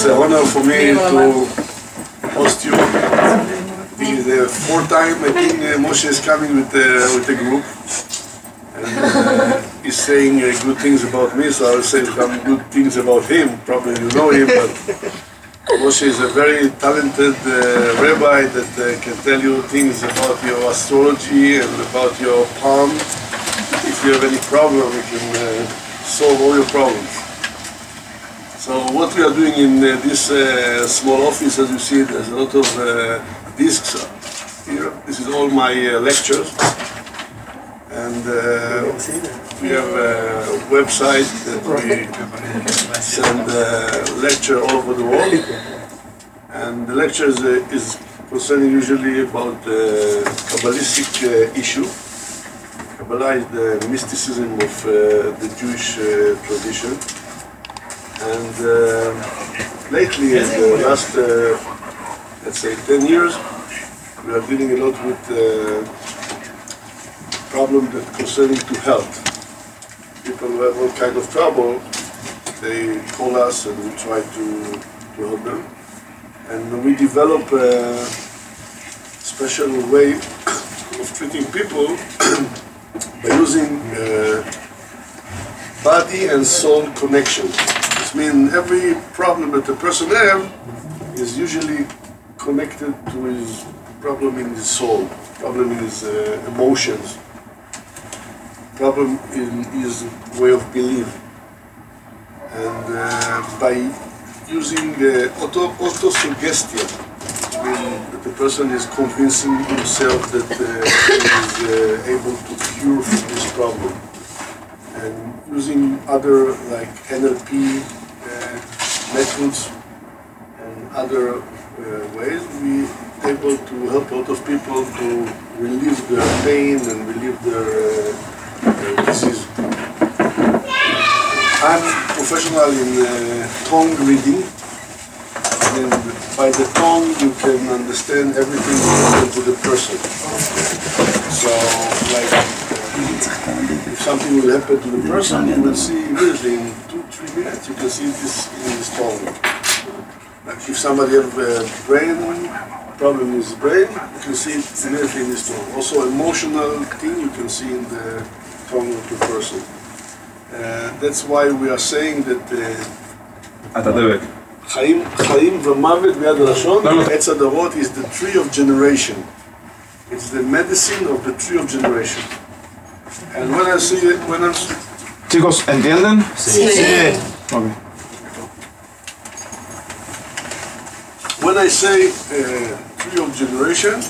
an honor for me to host you. This is the fourth time I think Moshe is coming with the group. And he's saying good things about me, so I'll say some good things about him. Probably you know him, but Moshe is a very talented rabbi that can tell you things about your astrology and about your palm. If you have any problem, we can solve all your problems. So what we are doing in this small office, as you see, there's a lot of discs here. This is all my lectures. And we have a website that we send lecture all over the world. And the lecture is concerning usually about Kabbalistic issue. Kabbalah is the mysticism of the Jewish tradition. And lately, in the last, let's say, 10 years, we are dealing a lot with problem that concerning to health. People who have all kind of trouble, they call us and we try to help them. And we develop a special way of treating people by using body and soul connection. This means every problem that a person has is usually connected to his problem in his soul, problem in his emotions, problem in his way of belief. And by using auto-suggestion, that the person is convincing himself that he is able to cure this problem. And using other like NLP methods and other ways, we are able to help a lot of people to relieve their pain and relieve their disease. I'm professional in tongue reading, and by the tongue you can understand everything related to the person. So, like, if something will happen to the person, you will see immediately in 2-3 minutes, you can see this in his tongue. Like if somebody has a brain problem in his brain, you can see it immediately in his tongue. Also, emotional thing you can see in the tongue of the person. That's why we are saying that חיים ומוות ביד הלשון, עץ הדורות is the tree of generation. It's the medicine of the tree of generation. And when I see it, when I'm... Chicos, ¿entienden? Sí. Okay. When I say tree of generation,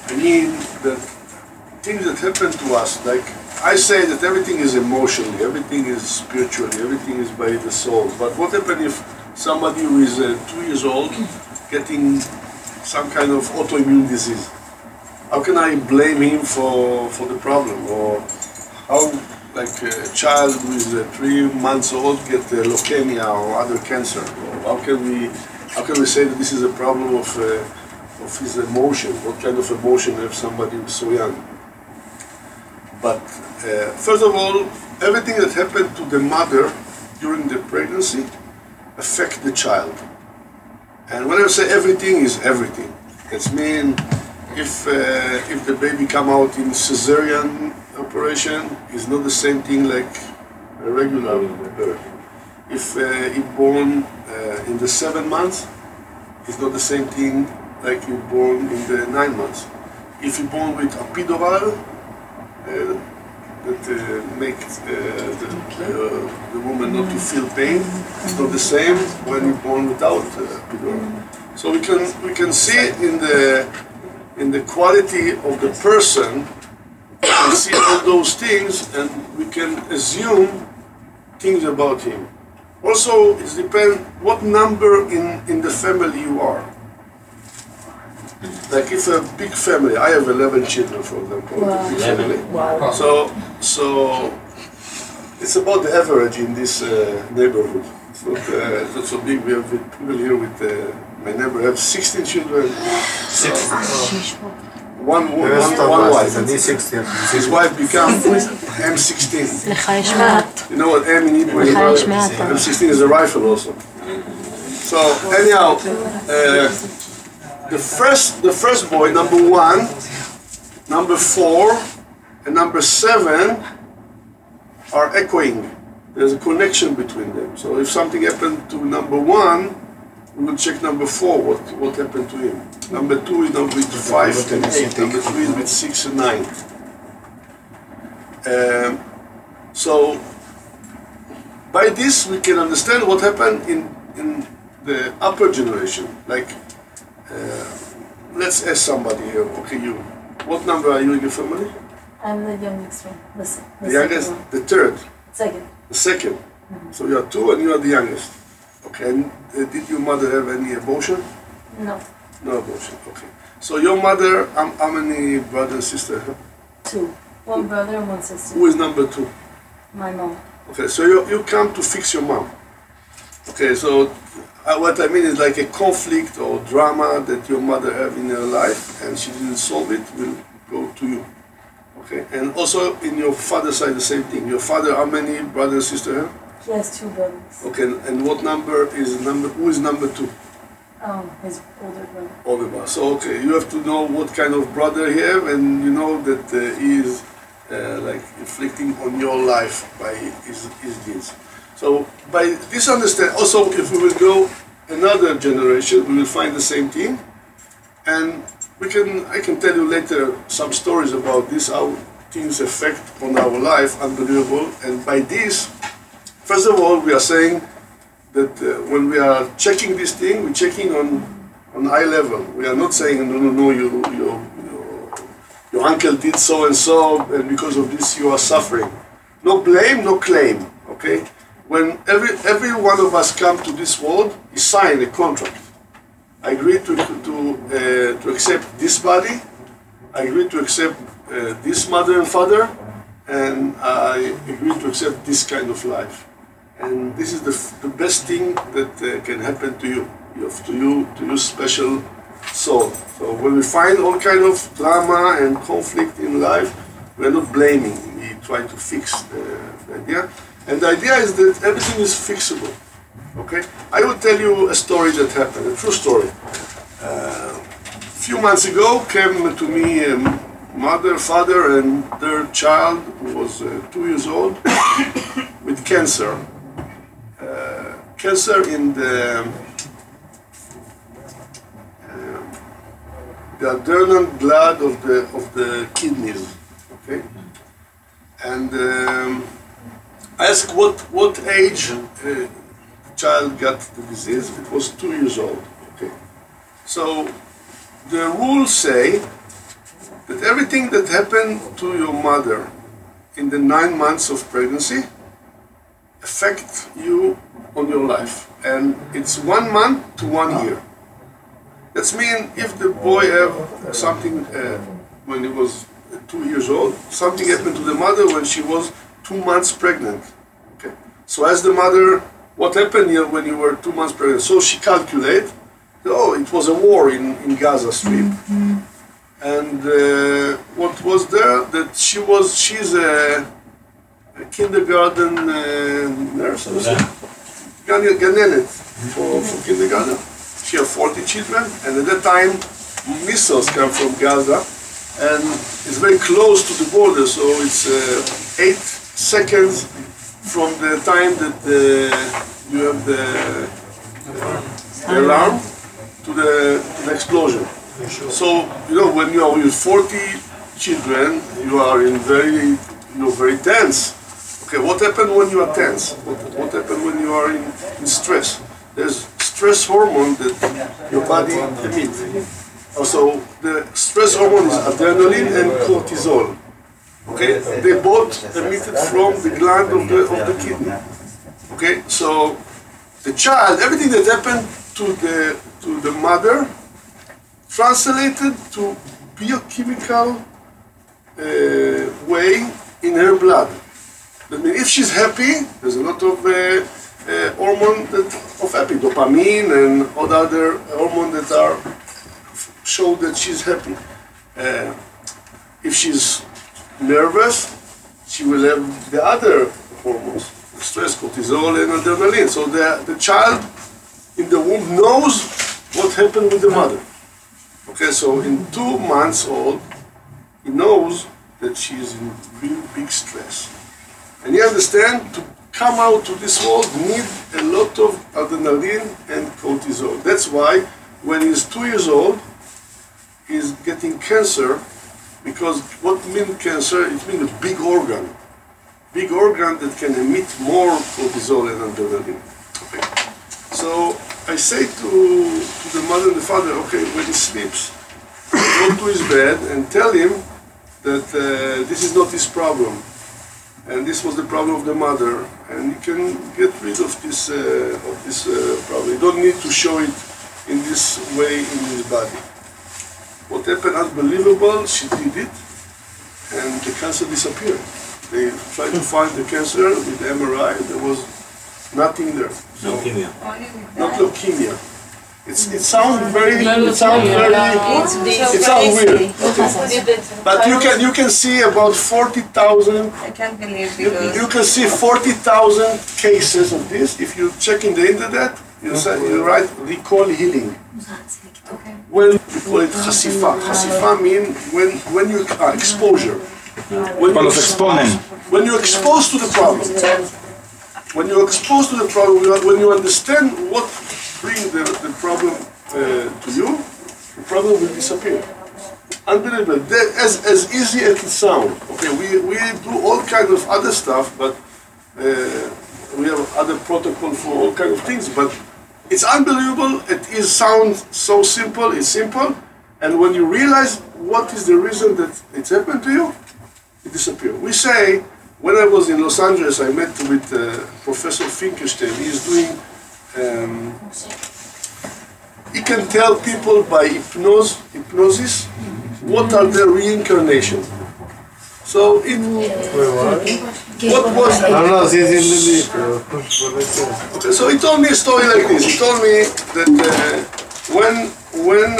I mean that things that happen to us, like I say that everything is emotionally, everything is spiritually, everything is by the soul. But what happens if somebody who is 2 years old getting some kind of autoimmune disease? How can I blame him for the problem? Or how, like a child who is 3 months old get leukemia or other cancer? Or how can we say that this is a problem of his emotion? What kind of emotion have somebody who is so young? But first of all, everything that happened to the mother during the pregnancy affects the child. And when I say everything, is everything. That means if the baby come out in cesarean operation, it's not the same thing like a regular birth. If he born in the 7 months, it's not the same thing like he born in the 9 months. If he born with epidural, that makes the woman not to feel pain, it's not the same when you're born without epidural. So we can see in the quality of the person, we can see all those things and we can assume things about him. Also, it depends what number in the family you are. Like if a big family, I have 11 children, for example, wow. Big family. Wow. So it's about the average in this neighborhood. It's not so big. We have people here with my neighbor have 16 children. 16. One wife. His wife became M16. You know what M in Hebrew? M16 is a rifle also. So anyhow, the first boy, number 1, number 4, and number 7 are echoing. There's a connection between them. So if something happened to number 1, we will check number 4, what happened to him. Number 2 is number 5 and 8. Number 3 is with 6 and 9. So by this we can understand what happened in the upper generation. Like, let's ask somebody here. Okay, you. What number are you in your family? I'm the youngest one. The youngest, one. The third. Second. The second. Mm-hmm. So you are 2 and you are the youngest. Okay. And did your mother have any abortion? No. No abortion. Okay. So your mother, how many brothers and sisters? 2. 1 brother and 1 sister. Who is number 2? My mom. Okay. So you come to fix your mom. Okay. So what I mean is like a conflict or drama that your mother have in her life, and she didn't solve it, will go to you. Okay. And also in your father's side, the same thing. Your father, how many brothers and sisters have? He has 2 brothers. Okay. And what number is number? Who is number 2? His older brother. Older brother. So okay, you have to know what kind of brother he have, and you know that he is like inflicting on your life by his deeds. So by this understand, also if we will go another generation, we will find the same thing, and I can tell you later some stories about this, how things affect on our life, unbelievable. And by this, first of all, we are saying that when we are checking this thing, we're checking on high level. We are not saying no, your uncle did so and so, and because of this you are suffering. No blame, no claim. Okay. When every one of us come to this world, he signed a contract. I agree to accept this body. I agree to accept this mother and father, and I agree to accept this kind of life. And this is the best thing that can happen to you, to your special soul. So when we find all kind of drama and conflict in life, we're not blaming. We try to fix the idea. And the idea is that everything is fixable. Okay? I will tell you a story that happened, a true story. A few months ago came to me a mother, father, and their child who was 2 years old with cancer. Cancer in the adrenal gland of the kidneys. Okay? And I asked what age the child got the disease. It was 2 years old. Okay. So the rules say that everything that happened to your mother in the 9 months of pregnancy affects you on your life, and it's 1 month to 1 year. That means if the boy have something when he was 2 years old, something happened to the mother when she was 2 months pregnant. Okay. So as the mother, what happened here when you were 2 months pregnant? So she calculated, oh, it was a war in Gaza Strip. And what was there, that she's a kindergarten nurse, Ganenet for kindergarten. She had 40 children, and at that time missiles come from Gaza, and it's very close to the border, so it's 8 seconds from the time that you have the alarm to the explosion. So, you know, when you are with 40 children, you are in very tense. Okay, what happened when you are tense? What happened when you are in stress? There's stress hormone that your body emits. Also, the stress hormone is adrenaline and cortisol. Okay, they both emitted from the gland of the kidney. Okay, so the child, everything that happened to the mother, translated to biochemical way in her blood. That means if she's happy, there's a lot of hormone of happy, dopamine and all other hormones that are show that she's happy. If she's nervous, she will have the other hormones, stress, cortisol, and adrenaline. So the child in the womb knows what happened with the mother. Okay, so in 2 months old, he knows that she is in real big stress. And he understands to come out to this world need a lot of adrenaline and cortisol. That's why when he's 2 years old, he's getting cancer, because what means cancer? It means a big organ. Big organ that can emit more cortisol and adrenaline. Okay. So I say to the mother and the father, okay, when he sleeps, go to his bed and tell him that this is not his problem. And this was the problem of the mother, and you can get rid of this problem. You don't need to show it in this way in his body. What happened, unbelievable, she did it, and the cancer disappeared. They tried to find the cancer with the MRI, there was nothing there. So, Leukemia. not leukemia. It sounds very, it sounds weird. Okay. But you can see about 40,000. I can't believe because You can see 40,000 cases of this. If you check in the internet, you write recall healing. When we call it chasifa. Chasifa means when you exposure. When you're exposed to the problem. When you're exposed to the problem, when you understand what brings the problem to you, the problem will disappear. Unbelievable. As easy as it sounds. Okay, we do all kinds of other stuff, but we have other protocol for all kinds of things. But it's unbelievable. It sounds so simple. It's simple, and when you realize what is the reason that it's happened to you, it disappears. We say. When I was in Los Angeles, I met with Professor Finkelstein. He's doing, he can tell people by hypnosis what are their reincarnation. So what was... Okay, so he told me a story like this. He told me that when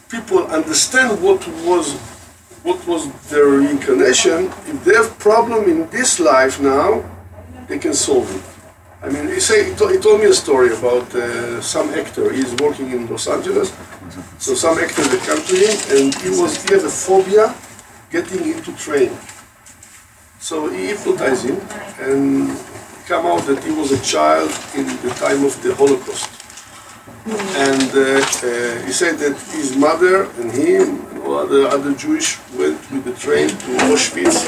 people understand what was their reincarnation, if they have problem in this life now, they can solve it. I mean, he told me a story about some actor. He's working in Los Angeles, so some actor that come to him, and he had a phobia getting into train. So he hypnotized him, and it came out that he was a child in the time of the Holocaust. And he said that his mother and him and all other Jewish went with the train to Auschwitz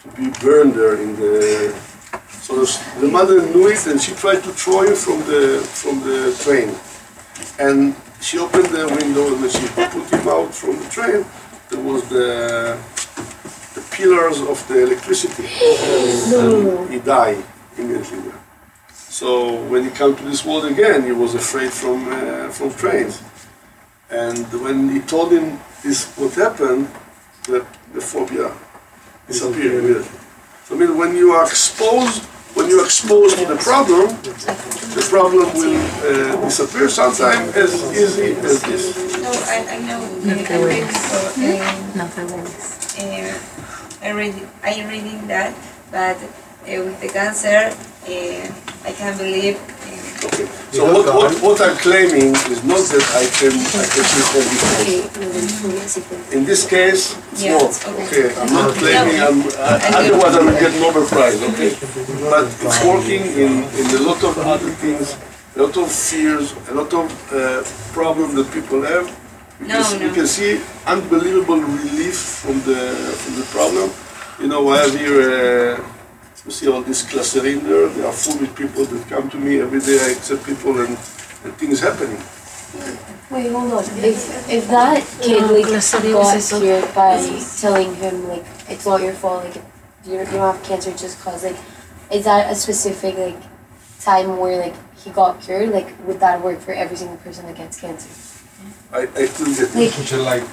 to be burned there in the. So the mother knew it, and she tried to throw him from the train. And she opened the window, and when she put him out from the train, there was the pillars of the electricity, and he died immediately. So when he came to this world again, he was afraid from trains. And when he told him this what happened, the phobia disappeared immediately. So I mean, when you are exposed to the problem will disappear sometimes as easy as this. no, I know. I'm reading that, but with the cancer, I can't believe. Okay. So what I'm claiming is not that I can treat everything. In this case, it's not. Okay, I'm not claiming. Otherwise, I will get Nobel Prize. Okay, but it's working in a lot of other things, a lot of fears, a lot of problems that people have. You can see unbelievable relief from the problem. You know, I have here. You see all these clustering there, they are full with people that come to me every day. I accept people and things happening. Wait, hold on. If that kid got cured by telling him like it's not your fault, like you don't have cancer just cause, like is that a specific time where like he got cured? Like would that work for every single person that gets cancer? I still get like,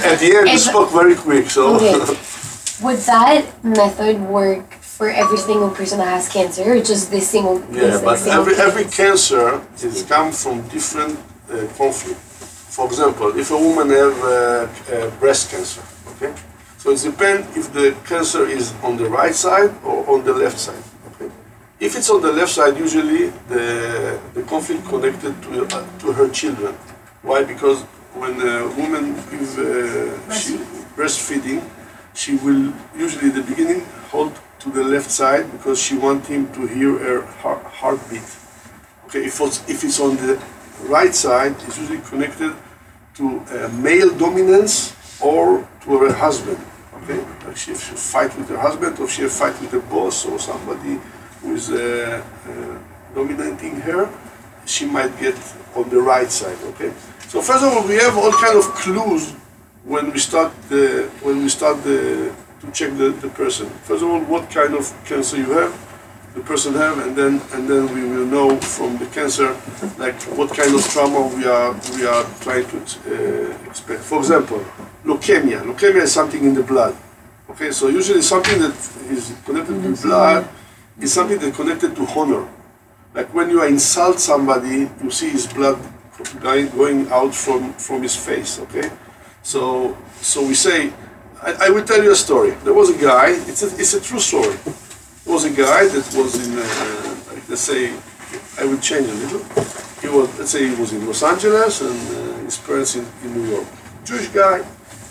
at the end, you spoke very quick, so. Okay. Would that method work for every single person that has cancer, or just this single? Yeah, but every cancer is come from different conflict. For example, if a woman have breast cancer, okay, so it depends if the cancer is on the right side or on the left side. If it's on the left side, usually the conflict connected to her children. Why? Because when a woman is breastfeeding, she will usually at the beginning hold to the left side because she wants him to hear her heartbeat. Okay, if it's on the right side, it's usually connected to male dominance or to her husband. Okay, like she fight with her husband, or she fight with the boss or somebody who is dominating her, she might get on the right side. Okay, so first of all, we have all kind of clues when we start to check the person. First of all, what kind of cancer you have, the person have, and then we will know from the cancer like what kind of trauma we are trying to expect. For example, leukemia. Leukemia is something in the blood. Okay, so usually something that is connected to blood is something that connected to honor. Like when you insult somebody, you see his blood going out from his face. Okay, so we say, I will tell you a story. There was a guy. It's a true story. There was a guy that was in, let's say, I will change a little. Let's say he was in Los Angeles and his parents in New York. Jewish guy,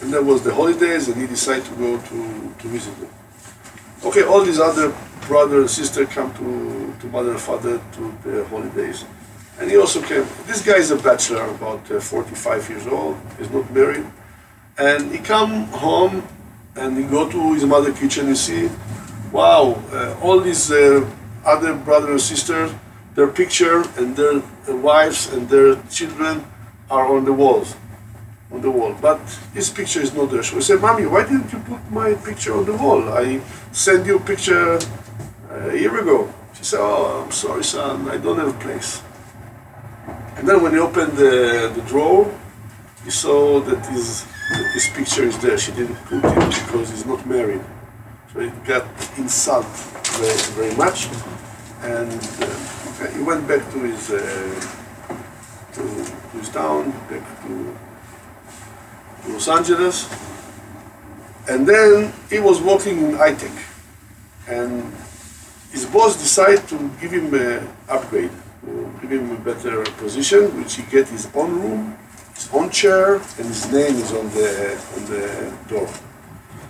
and there was the holidays, and he decided to go to visit them. Okay, all these other brother and sister come to mother and father to the holidays, and he also came. This guy is a bachelor, about 45 years old. He's not married, and he come home and he go to his mother's kitchen. You see, wow, all these other brothers and sisters, their picture and their wives and their children are on the walls. On the wall, but his picture is not there. So we said, "Mommy, why didn't you put my picture on the wall? I sent you a picture a year ago." She said, "Oh, I'm sorry, son, I don't have a place." And then when he opened the drawer, he saw that his picture is there. She didn't put it because he's not married. So he got insulted very, very much, and he went back to his town, back to Los Angeles, and then he was working in high-tech, and his boss decided to give him an upgrade, to give him a better position, which he get his own room, his own chair, and his name is on the door.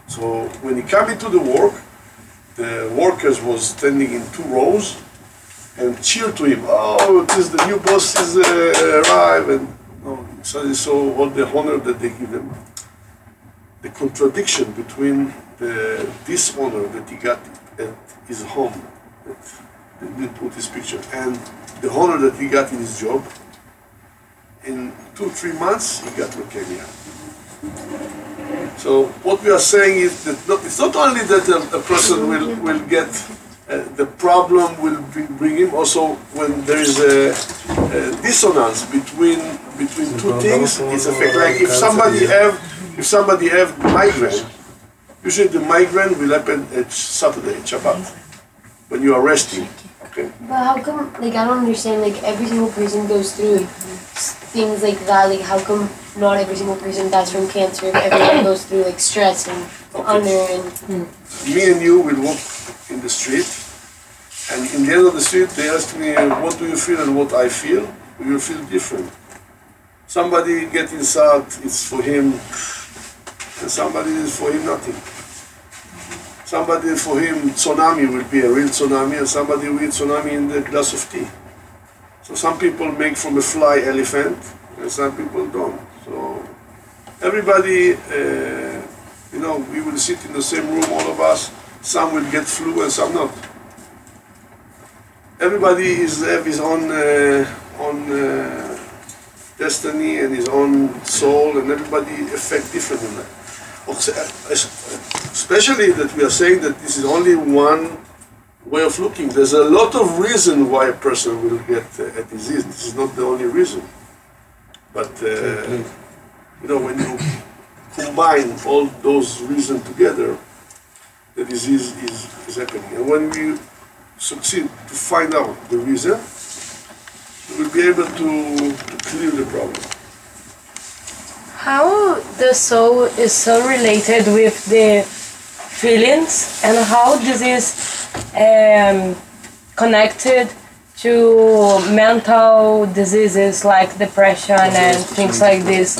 So when he came into the work, the workers was standing in 2 rows and cheered to him. "Oh, this the new boss is arrived," and so they saw all the honor that they give them. The contradiction between the dishonor that he got at his home, that they didn't put his picture, and the honor that he got in his job. In 2-3 months, he got leukemia. So what we are saying is that it's not only that a person will get the problem will bring him. Also, when there is a dissonance between 2 things, it's a fact. Like if somebody have migraine, usually the migraine will happen at Saturday, at Shabbat, when you are resting. Okay. But how come? Like I don't understand. Like every single person goes through things like that. Like how come not every single person dies from cancer? If everyone goes through like stress and honor and. Me and you will walk in the street, and in the end of the street they ask me, "What do you feel?" and what I feel. We will feel different. Somebody get inside, it's for him, and somebody is for him nothing. Somebody for him tsunami will be a real tsunami, and somebody will eat tsunami in the glass of tea. So some people make from a fly elephant, and some people don't. So everybody, we will sit in the same room, all of us. Some will get flu and some not. Everybody have his own destiny and his own soul, and everybody affect different in that. Especially that we are saying that this is only one way of looking. There's a lot of reason why a person will get a disease. This is not the only reason. But when you combine all those reasons together, the disease is happening. And when we succeed to find out the reason, we will be able to clear the problem. How the soul is so related with the feelings, and how this is connected to mental diseases like depression and things like this.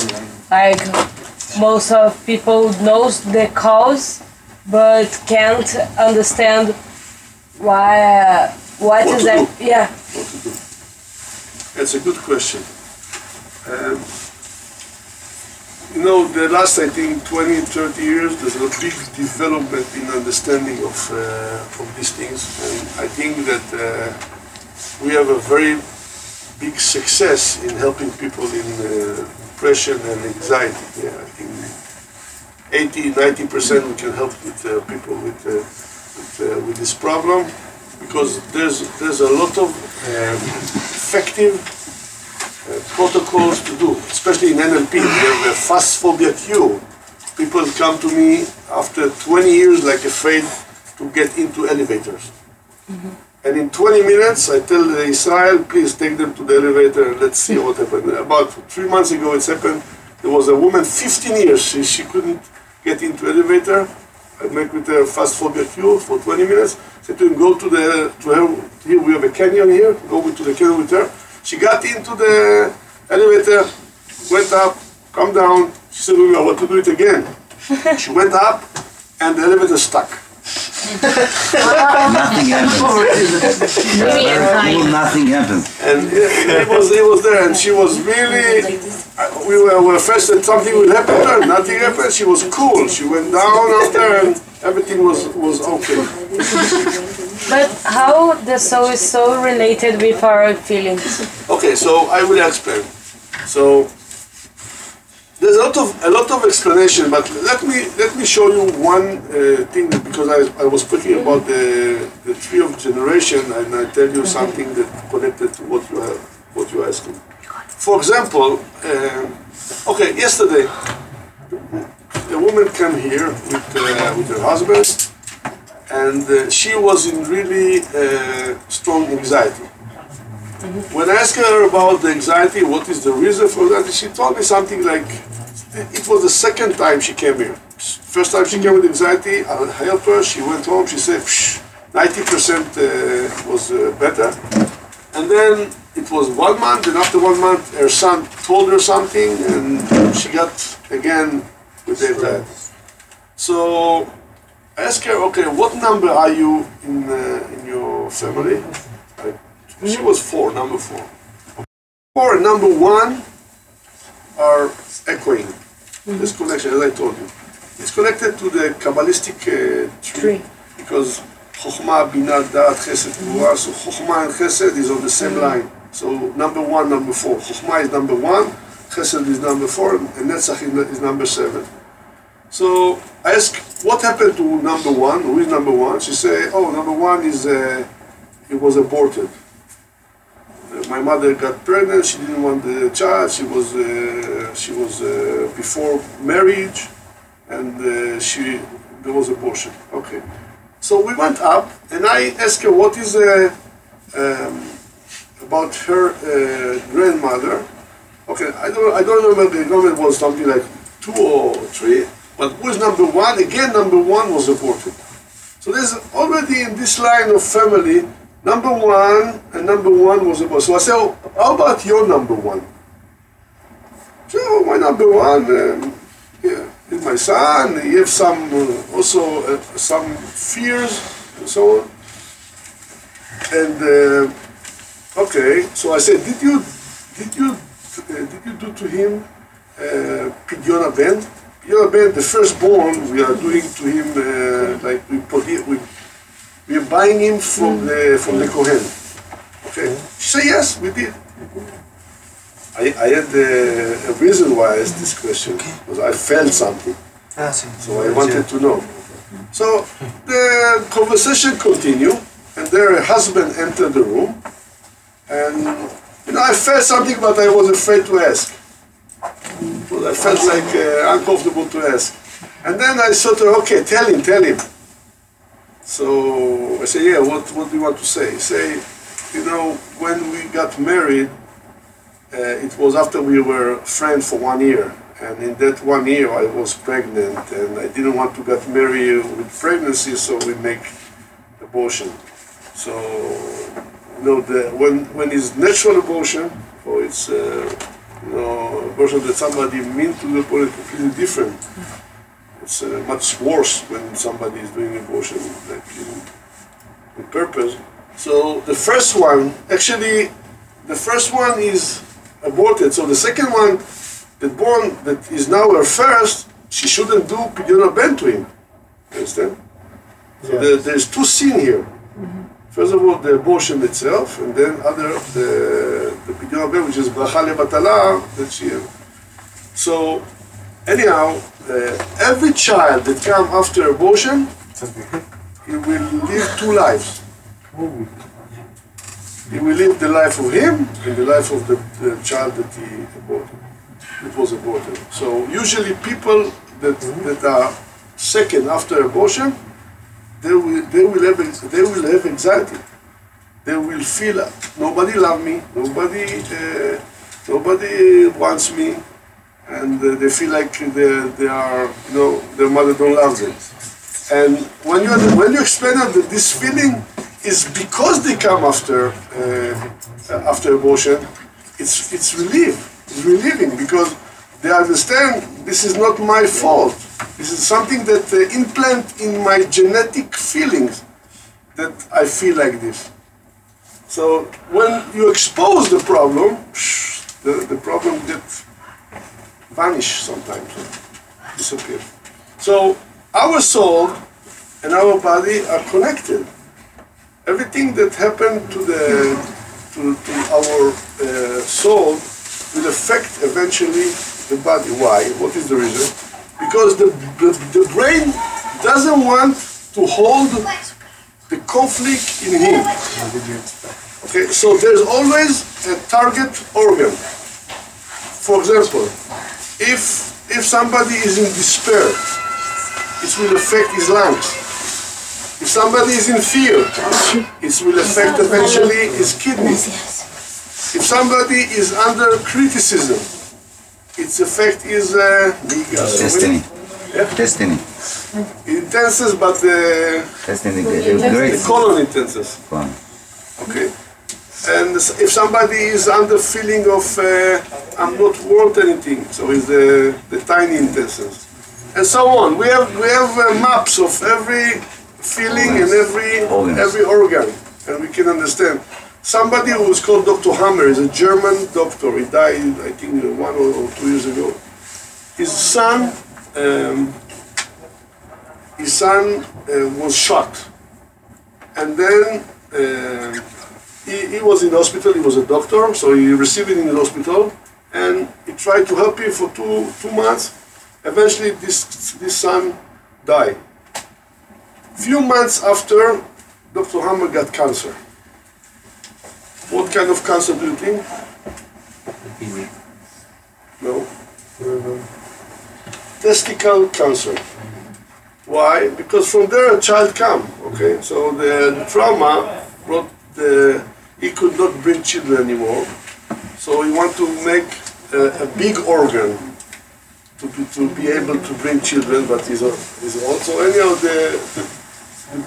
Like most of people knows the cause, but can't understand why. What is that? Yeah. What to do? That's a good question. You know, the last, I think, 20, 30 years, there's a big development in understanding of these things. And I think that we have a very big success in helping people in depression and anxiety. Yeah, I think 80–90% we can help with people with this problem, because there's a lot of effective protocols to do, especially in NLP. We have a fast phobia cure. People come to me after 20 years like afraid to get into elevators. And in 20 minutes I tell Israel, please take them to the elevator and let's see what happened. About 3 months ago it's happened. There was a woman, 15 years, she couldn't get into elevator. I make with her fast phobia cure for 20 minutes. Said to him, go to her, here we have a canyon here, go to the canyon with her. She got into the elevator, went up, come down. She said, I want to do it again. She went up and the elevator stuck. Nothing happens. Nothing happens. And he was there, and she was really, we were first that something will happen to her, nothing happened. She was cool. She went down after and everything was okay. But how the soul is so related with our feelings? Okay, so I will explain. So there's a lot of explanation, but let me show you one thing, because I was speaking about the tree of generation, and I tell you something that connected to what you are asking. For example, okay, yesterday a woman came here with her husband, and she was in really strong anxiety. When I asked her about the anxiety, what is the reason for that, she told me something like, it was the second time she came here. First time she came with anxiety, I helped her, she went home, she said, 90% was better. And then it was 1 month, and after 1 month, her son told her something, and she got again with the anxiety. So I asked her, okay, what number are you in your family? She was 4, number 4. 4 and number 1 are echoing. This connection, as I told you. It's connected to the Kabbalistic tree. Because Chokhmah, Binah, Da'at, Chesed, Gvura. So Chokhmah and Chesed is on the same line. So number 1, number 4. Chokhmah is number 1, Chesed is number 4, and Netzach is number 7. So I asked, what happened to number 1? Who is number 1? She said, oh, number 1 is, it was aborted. My mother got pregnant, she didn't want the child, she was before marriage, and there was abortion. Okay. So we went up, and I asked her what is about her grandmother. Okay, I don't remember, the number was something like 2 or 3, but who is number 1? Again, number 1 was aborted. So there's already in this line of family, number 1 and number 1 was aborted. So I said, oh, how about your number 1? So my number 1, is my son. He has some also some fears and so on. And okay, so I said, did you do to him Pidyon Ben? Pidyon Ben, the firstborn, we are doing to him like we are buying him from the Kohen. Okay, she said yes, we did. I had a reason why I asked this question, because I felt something, so I wanted to know. So the conversation continued, and their husband entered the room, and I felt something, but I was afraid to ask. Because I felt like uncomfortable to ask. And then I said to her, okay, tell him. So I said, yeah, what do you want to say? Say, when we got married, it was after we were friends for 1 year. And in that 1 year, I was pregnant, and I didn't want to get married with pregnancy, so we make abortion. So, you know, when it's natural abortion, or it's you know, abortion that somebody means to the body completely different. It's much worse when somebody is doing abortion like on purpose. So the first one, actually, the first one is aborted. So the second one, the born that is now her first, she shouldn't do pidyon ben to him. You understand? So there's two sins here. First of all, the abortion itself, and then the pidyon ben, which is bracha lebatala, that she. So anyhow, every child that comes after abortion, he will live two lives. He will live the life of him and the life of the child that he aborted. It was aborted. So usually people that are second after abortion, they will have anxiety. They will feel nobody loves me, nobody wants me, and they feel like they are, you know, their mother don't love them. And when you explain that this feeling is because they come after abortion, it's relief. It's relieving because they understand this is not my fault. This is something that implant in my genetic feelings that I feel like this. So when you expose the problem, the problem gets vanish sometimes, disappear. So our soul and our body are connected. Everything that happened to our soul will affect eventually the body. Why? What is the reason? Because the brain doesn't want to hold the conflict in him. Okay, so there's always a target organ. For example, if somebody is in despair, it will affect his lungs. If somebody is in fear, it will affect eventually his kidneys. If somebody is under criticism, its effect is destiny. Yeah? Destiny. Intenses, but Destiny. the colon intenses. Okay. And if somebody is under feeling of I'm not worth anything, so it's the tiny intenses, and so on. We have maps of every feeling and every organ, and we can understand. Somebody who was called Dr. Hammer is a German doctor. He died, I think, 1 or 2 years ago. His son was shot, and then he was in the hospital. He was a doctor, so he received it in the hospital, and he tried to help him for two months. Eventually, this son died. Few months after, Dr. Hammer got cancer. What kind of cancer do you think? No. Testicle cancer. Why? Because from there a child came. Okay, so the trauma brought he could not bring children anymore. So he wanted to make a big organ to be able to bring children, but he's also anyhow the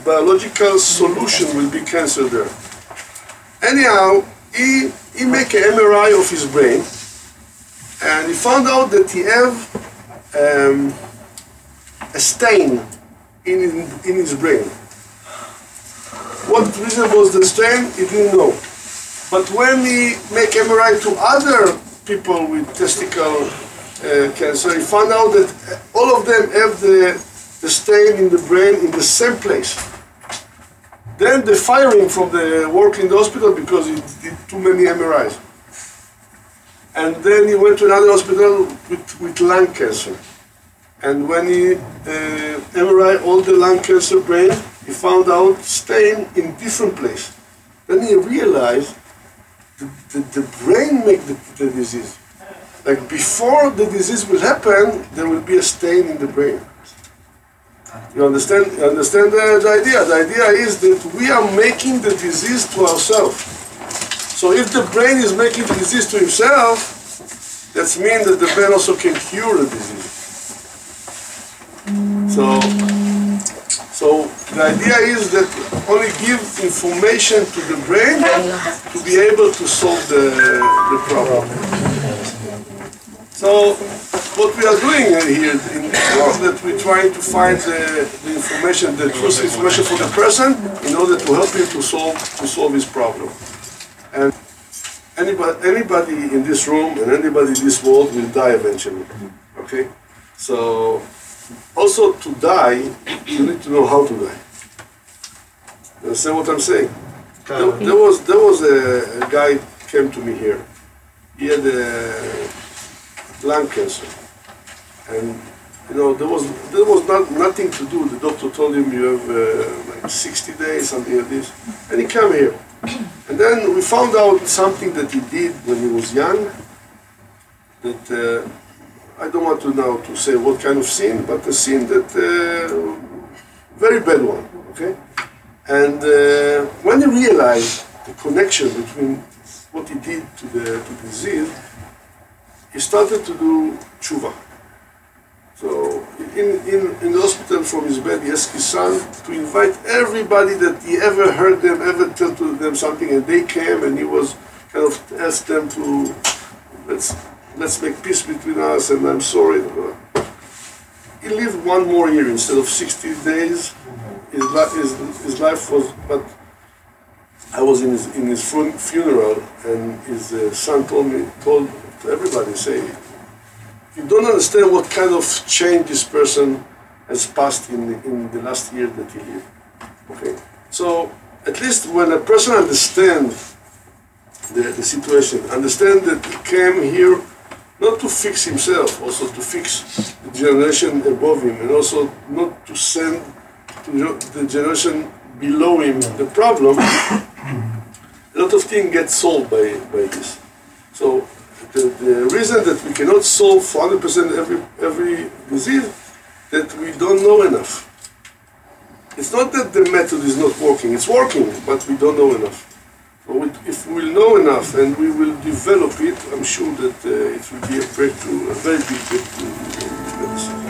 biological solution will be cancer there. Anyhow, he make an MRI of his brain, and he found out that he have a stain in his brain. What reason was the stain? He didn't know. But when he make MRI to other people with testicle cancer, he found out that all of them have the stain in the brain in the same place. Then they fired him from the work in the hospital because he did too many MRIs. And then he went to another hospital with lung cancer. And when he MRI all the lung cancer brain, he found out stain in different place. Then he realized the brain make the disease. Like before the disease will happen, there will be a stain in the brain. You understand? You understand the idea? The idea is that we are making the disease to ourselves. So if the brain is making the disease to himself, that means that the brain also can cure the disease. So The idea is that only give information to the brain to be able to solve the problem. So what we are doing here in this world, that we're trying to find the information, the true information for the person in order to help him to solve his problem. And anybody in this room and anybody in this world will die eventually. Okay? So also to die, you need to know how to die. You understand what I'm saying? There was a guy came to me here. He had lung cancer, and there was nothing to do. The doctor told him you have like 60 days, something like this, and he came here. And then we found out something that he did when he was young. That I don't want to now to say what kind of sin, but a sin that very bad one. Okay. And when he realized the connection between what he did to the disease, he started to do tshuva. So in the hospital from his bed, he asked his son to invite everybody that he ever heard them, ever tell to them something, and they came, and he was kind of asked them to, let's make peace between us, and I'm sorry. He lived one more year instead of 60 days. His life was, but I was in his funeral, and his son told everybody, say, you don't understand what kind of change this person has passed in the last year that he lived. Okay, so at least when a person understands the situation, understand that he came here not to fix himself, also to fix the generation above him, and also not to send to the generation below him the problem. A lot of things get solved by this. So the reason that we cannot solve 100% every disease, that we don't know enough. It's not that the method is not working, it's working, but we don't know enough. So if we will know enough and we will develop it, I'm sure that it will be a breakthrough, a very big breakthrough in medicine.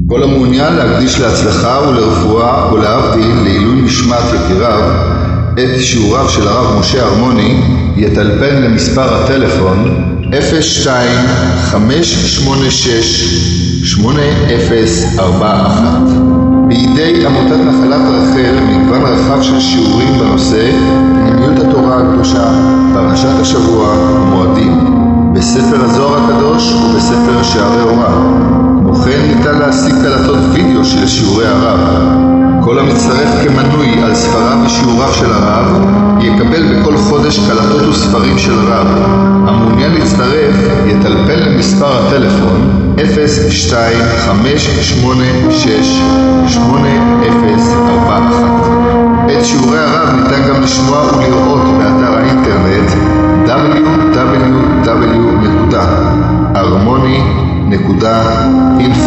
כל המעוניין להקדיש להצלחה ולרפואה ולהבדיל לעילוי נשמת יקיריו את שיעוריו של הרב משה ארמוני יטלפן למספר הטלפון 02-586-8041. בידי עמותת נחלת רחל מגוון רחב של שיעורים בנושא פנימיות התורה הקדושה, פרשת השבוע ומועדים, בספר הזוהר הקדוש ובספר שערי הוראה. כמו כן ניתן להשיג קלטות וידאו של שיעורי הרב. כל המצטרף כמנוי על ספריו ושיעוריו של הרב יקבל בכל חודש קלטות וספרים של רב. המעוניין להצטרף יטלפן למספר הטלפון 02-586-8041. את שיעורי הרב ניתן גם לשמוע ולראות באתר האינטרנט www.ארמוני.info